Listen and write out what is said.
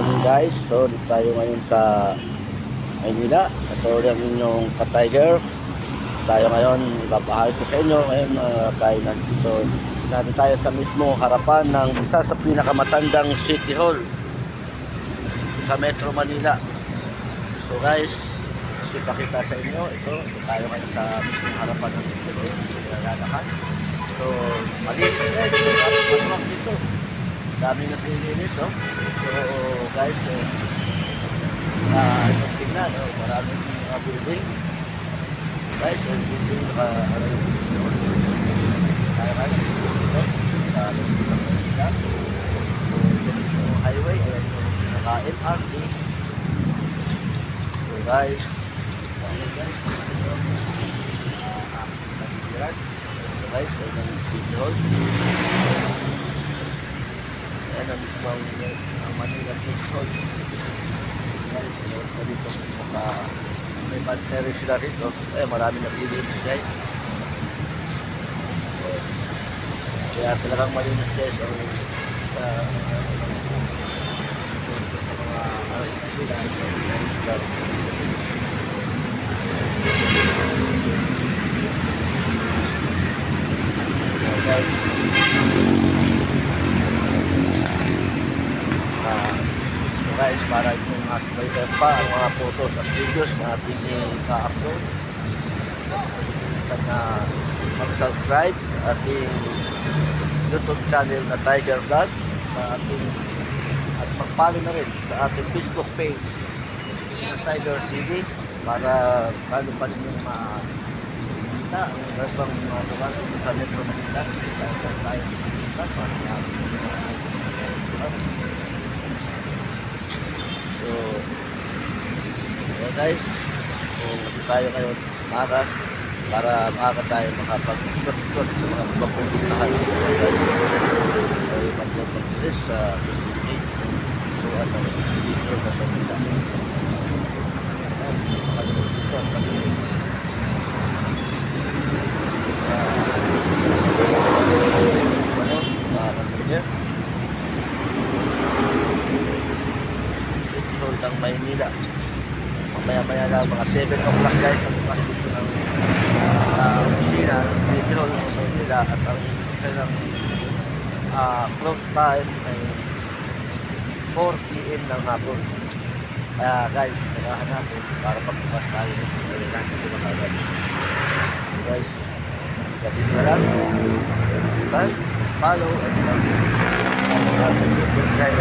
morning guys, so dito tayo ngayon sa Maynila. Ito yung inyong ka-tiger. Tayo ngayon, ipapahal ko sa inyo ngayon tayo nandito. Nandito tayo sa mismo harapan ng isa sa pinakamatandang City Hall sa Metro Manila. So guys, gusto ipakita sa inyo ito tayo ngayon sa mismo harapan ng City Hall. Lalakad. So malinis guys, maluwag dito. Dami na pilinis, oh. So guys, tingnan, oh, maraming mga building. Guys, yung building highway, naka-MRT. So guys, yung City Hall. Ayan ang mismong Manila City Hall. Guys, so dito may panteri sila rito. Marami naglilinis guys. Kaya talagang malinis guys sa guys, guys, para yung makasubaybayan pa ang mga photos at videos na ating i-upload. Na mag-subscribe sa ating YouTube channel na Tiger Vlog at mag-follow na rin sa ating Facebook page na Tiger TV para lalo pa rin yung makita ang ibang mga lugar sa Metro Manila. Tayo So guys, tayo ngayon para maaga tayo makapag-ikot-ikot sa mga pagpupuntahan guys. Tayo mag-progress sa Business Case. So ano, dito sa Manila. Ng Maynila. Mamaya-maya lang mga 7 o'clock guys ang bukas dito ng opisina City Hall ng Maynila at ang kailang close time ay 4 PM ng hapon. Kaya guys, nagahan natin para pagbukas tayo ng Maynila dito makagad. So guys, gabi na lang, follow at sa ating YouTube channel.